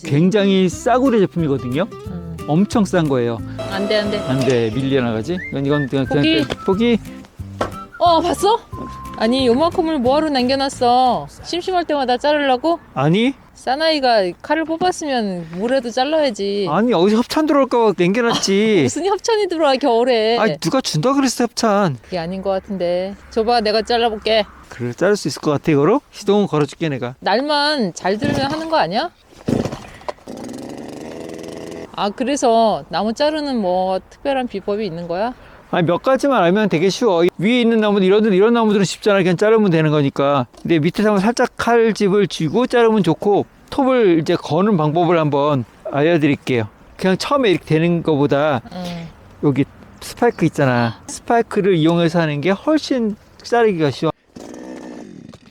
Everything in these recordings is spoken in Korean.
굉장히 싸구려 제품이거든요. 엄청 싼 거예요. 안돼 안돼. 안돼, 밀려나가지. 이건 그냥 포기. 포기. 봤어? 아니 요만큼을 뭐하러 남겨놨어? 심심할 때마다 자르려고? 아니 사나이가 칼을 뽑았으면 뭐라도 잘라야지. 아니 어디서 협찬 들어올까 봐 남겨놨지. 무슨 협찬이 들어와 겨울에. 아니 누가 준다 그랬어 협찬. 그게 아닌 것 같은데. 줘봐 내가 잘라볼게. 그래, 자를 수 있을 것 같아 이거로? 시동은 걸어줄게 내가. 날만 잘 들면 하는 거 아니야? 그래서 나무 자르는 뭐 특별한 비법이 있는 거야? 아니 몇 가지만 알면 되게 쉬워. 위에 있는 나무들 이런 나무들은 쉽잖아. 그냥 자르면 되는 거니까. 근데 밑에 나무 살짝 칼집을 쥐고 자르면 좋고, 톱을 이제 거는 방법을 한번 알려드릴게요. 그냥 처음에 이렇게 되는 거보다 여기 스파이크 있잖아. 스파이크를 이용해서 하는 게 훨씬 자르기가 쉬워.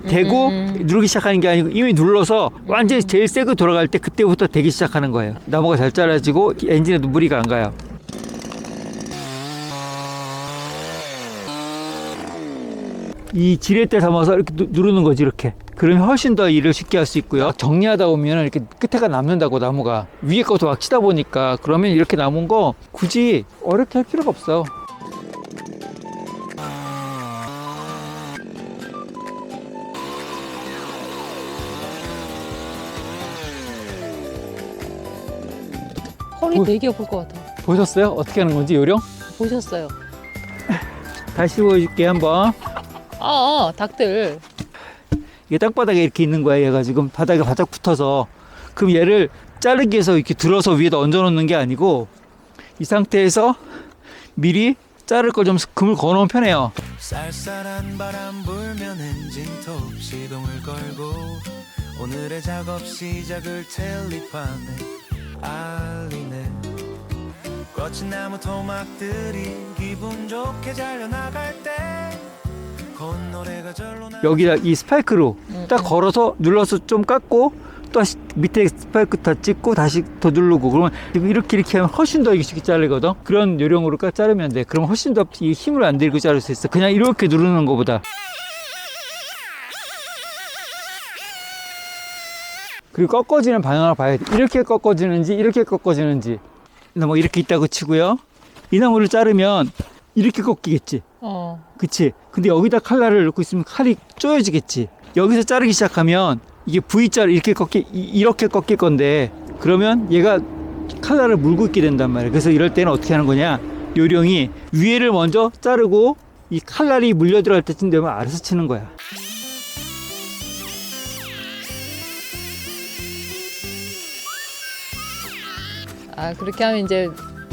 대고 누르기 시작하는 게 아니고 이미 눌러서 완전히 제일 세게 돌아갈 때 그때부터 되기 시작하는 거예요. 나무가 잘 잘라지고 엔진에도 무리가 안 가요. 이 지렛대 담아서 이렇게 누르는 거지, 이렇게. 그러면 훨씬 더 일을 쉽게 할 수 있고요. 정리하다 보면 이렇게 끝에가 남는다고, 나무가. 위에 것도 막 치다 보니까. 그러면 이렇게 남은 거 굳이 어렵게 할 필요가 없어. 허리 되게 아플 것 같아. 보셨어요? 어떻게 하는 건지, 요령? 보셨어요? 다시 보여줄게, 한번. 닭들. 이게 땅바닥에 이렇게 있는 거야. 얘가 지금 바닥에 바짝 붙어서. 그럼 얘를 자르기 위해서 이렇게 들어서 위에다 얹어 놓는 게 아니고, 이 상태에서 미리 자를 거 좀 금을 거 놓으면 편해요. 쌀쌀한 바람 불면 엔진톱 시동을 걸고 오늘의 작업 시작을 텔레판에 알리네. 거친 나무 토막들이 기분 좋게 잘려나갈 때 콧노래가 절로 여기다 이 스파이크로 딱 걸어서 눌러서 좀 깎고, 또 다시 밑에 스파이크 다 찍고 다시 더 누르고, 그러면 이렇게 하면 훨씬 더 쉽게 자르거든. 그런 요령으로 자르면 돼. 그러면 훨씬 더 이 힘을 안 들이고 자를 수 있어. 그냥 이렇게 누르는 것보다. 그리고 꺾어지는 방향을 봐야 돼. 이렇게 꺾어지는지 이렇게 꺾어지는지. 뭐 이렇게 있다고 치고요. 이 나무를 자르면 이렇게 꺾이겠지. 그치? 근데 여기다 칼날을 넣고 있으면 칼이 쪼여지겠지. 여기서 자르기 시작하면 이게 V자로 이렇게 꺾일 건데, 그러면 얘가 칼날을 물고 있게 된단 말이야. 그래서 이럴 때는 어떻게 하는 거냐, 요령이 위에를 먼저 자르고 이 칼날이 물려 들어갈 때쯤 되면 아래서 치는 거야. 그렇게 하면 이제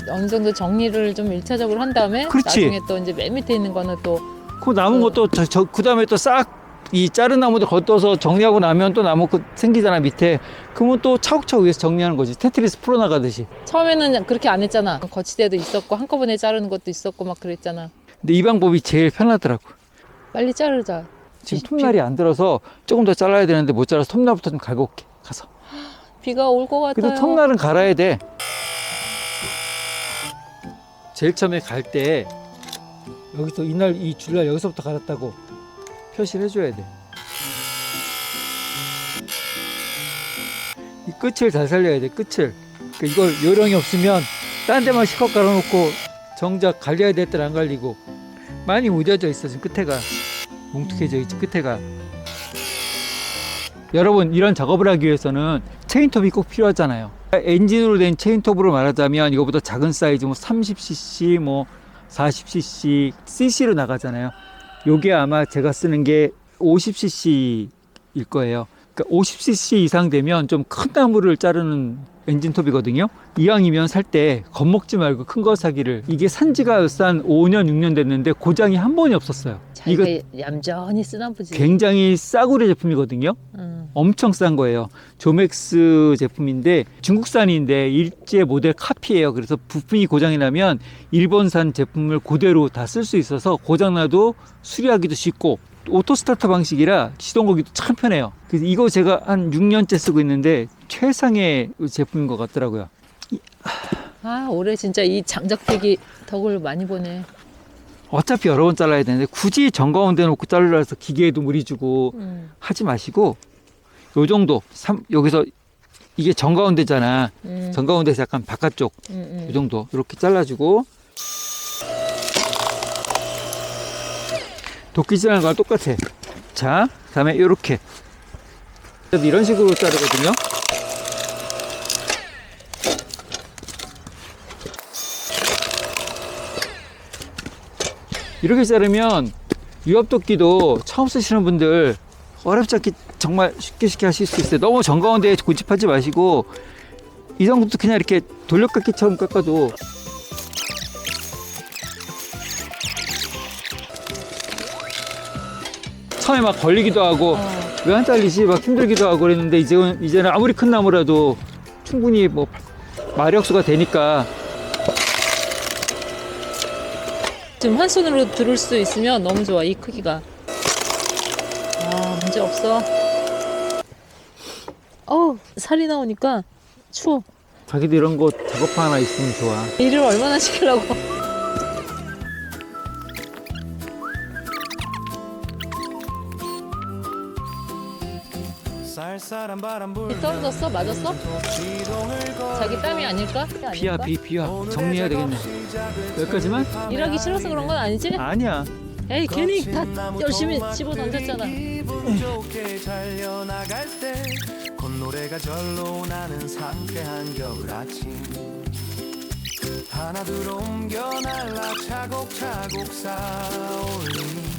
어느 정도 정리를 좀 1차적으로 한 다음에, 그렇지. 나중에 또 이제 맨 밑에 있는 거는 또 그 남은 것도 그 다음에 또 싹 이 자른 나무들 걷어서 정리하고 나면 또 나무 생기잖아, 밑에. 그러면 또 차곡차곡 위에서 정리하는 거지. 테트리스 풀어나가듯이. 처음에는 그렇게 안 했잖아. 거치대도 있었고 한꺼번에 자르는 것도 있었고 막 그랬잖아. 근데 이 방법이 제일 편하더라고. 빨리 자르자. 지금 톱날이 안 들어서 조금 더 잘라야 되는데 못 잘라서 톱날부터 좀 갈고 올게, 가서. 비가 올 것 같아요. 그래도 톱날은 갈아야 돼. 제일 처음에 갈 때 여기서 이 줄날 여기서부터 갈았다고 표시를 해줘야 돼. 이 끝을 잘 살려야 돼, 끝을. 그러니까 이걸 요령이 없으면 딴 데만 시컷 갈아놓고 정작 갈려야 될 때는 안 갈리고, 많이 무뎌져 있어 지금 끝에가. 뭉툭해져 있지, 끝에가. 여러분, 이런 작업을 하기 위해서는 체인톱이 꼭 필요하잖아요. 엔진으로 된 체인톱으로 말하자면 이거보다 작은 사이즈, 뭐 30cc, 뭐 40cc, cc로 나가잖아요. 요게 아마 제가 쓰는 게 50cc일 거예요. 그러니까 50cc 이상 되면 좀 큰 나무를 자르는 엔진톱이거든요. 이왕이면 살 때 겁먹지 말고 큰 거 사기를. 이게 산지가 한 5년 6년 됐는데 고장이 한 번이 없었어요. 자기가 얌전히 쓰나 보지. 굉장히 싸구려 제품이거든요. 엄청 싼 거예요. 조맥스 제품인데 중국산인데 일제 모델 카피예요. 그래서 부품이 고장이 나면 일본산 제품을 그대로 다 쓸 수 있어서 고장나도 수리하기도 쉽고, 오토 스타터 방식이라 시동 걸기도 참 편해요. 그래서 이거 제가 한 6년째 쓰고 있는데 최상의 제품인 것 같더라고요. 올해 진짜 이 장작배기 덕을 많이 보네. 어차피 여러 번 잘라야 되는데 굳이 정가운데 놓고 자르라 해서 기계에도 무리 주고 하지 마시고, 요 정도 여기서 이게 정가운데잖아. 정가운데에서 약간 바깥쪽 이 정도 이렇게 잘라주고, 도끼질하는 거랑 똑같아. 자, 그다음에 이렇게 이런 식으로 자르거든요. 이렇게 자르면 유압도끼도 처음 쓰시는 분들 어렵지 않게 정말 쉽게 하실 수 있어요. 너무 정가운데에 고집하지 마시고 이 정도도 그냥 이렇게 돌려깎기처럼 깎아도 처음에 막 걸리기도 하고 왜 안 잘리지 막 힘들기도 하고 그랬는데 이제는 아무리 큰 나무라도 충분히 뭐 마력수가 되니까. 지금 한 손으로 들을 수 있으면 너무 좋아. 이 크기가. 아, 문제 없어. 어우, 살이 나오니까 추워. 자기도 이런 거 작업 하나 있으면 좋아. 일을 얼마나 시키려고. 쌀쌀한 바람 불면 떨어졌어? 맞았어? 시동을 걸고 자기 땀이 아닐까? 비야 비야 정리해야 되겠네. 여기까지만? 일하기 싫어서 그런 건 아니지? 아니야. 에이, 괜히 다 열심히 집어 던졌잖아. 기분 좋게 달려나갈 때 콧노래가 절로 나는 상쾌한 겨울 아침 하나둘 옮겨 날라 차곡차곡 쌓아올리니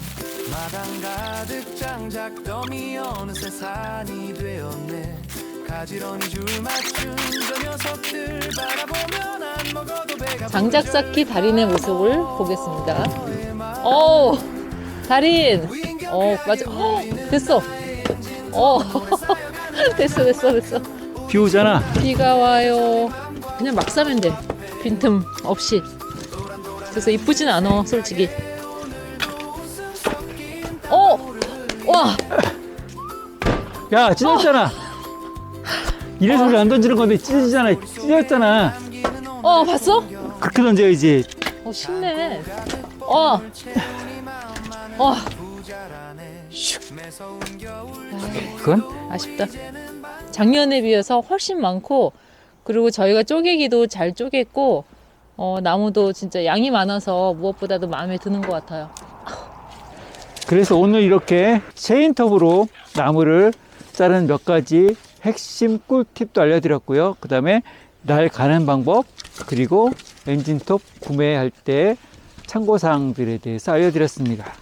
마당 가득 장작더미 어느새 산이 되었네 가지런히 줄 맞춘 저 녀석들 바라보면 안 먹어도 배가 장작 쌓기 달인의 모습을 보겠습니다. 오, 달인. 맞아. 됐어. 됐어. 비 오잖아. 비가 와요. 그냥 막 싸면 돼. 빈틈 없이. 그래서 이쁘진 않아, 솔직히. 와, 야 찢었잖아. 이래서 우리 안 던지는 건데 찢어지잖아. 찢었잖아. 봤어? 그렇게 던져야지. 쉽네. 그건 아쉽다. 작년에 비해서 훨씬 많고, 그리고 저희가 쪼개기도 잘 쪼갰고, 나무도 진짜 양이 많아서 무엇보다도 마음에 드는 것 같아요. 그래서 오늘 이렇게 체인톱으로 나무를 자른 몇 가지 핵심 꿀팁도 알려드렸고요. 그 다음에 날 가는 방법, 그리고 엔진톱 구매할 때 참고사항들에 대해서 알려드렸습니다.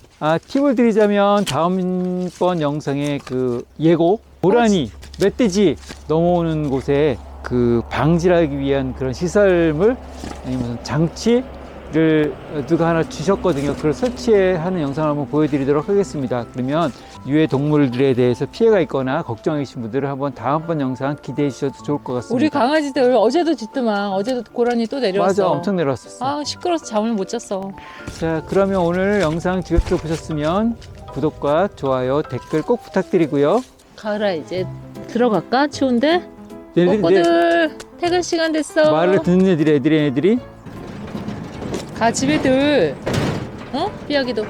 팁을 드리자면 다음번 영상에 그 예고, 고라니, 멧돼지 넘어오는 곳에 그 방지하기 위한 그런 시설물 아니면 장치를 누가 하나 주셨거든요. 그걸 설치하는 영상을 한번 보여드리도록 하겠습니다. 그러면 유해 동물들에 대해서 피해가 있거나 걱정이신 분들은 한번 다음번 영상 기대해 주셔도 좋을 것 같습니다. 우리 강아지들 어제도 짖더만. 어제도 고라니 또 내려왔어. 맞아, 엄청 내려왔었어. 시끄러워서 잠을 못 잤어. 자, 그러면 오늘 영상 즐겁게 보셨으면 구독과 좋아요, 댓글 꼭 부탁드리고요. 가을아, 이제 들어갈까? 추운데? 얘네들이 꼬꼬들 퇴근 시간 됐어. 말을 듣는 애들이 가 집에들. 삐약이도.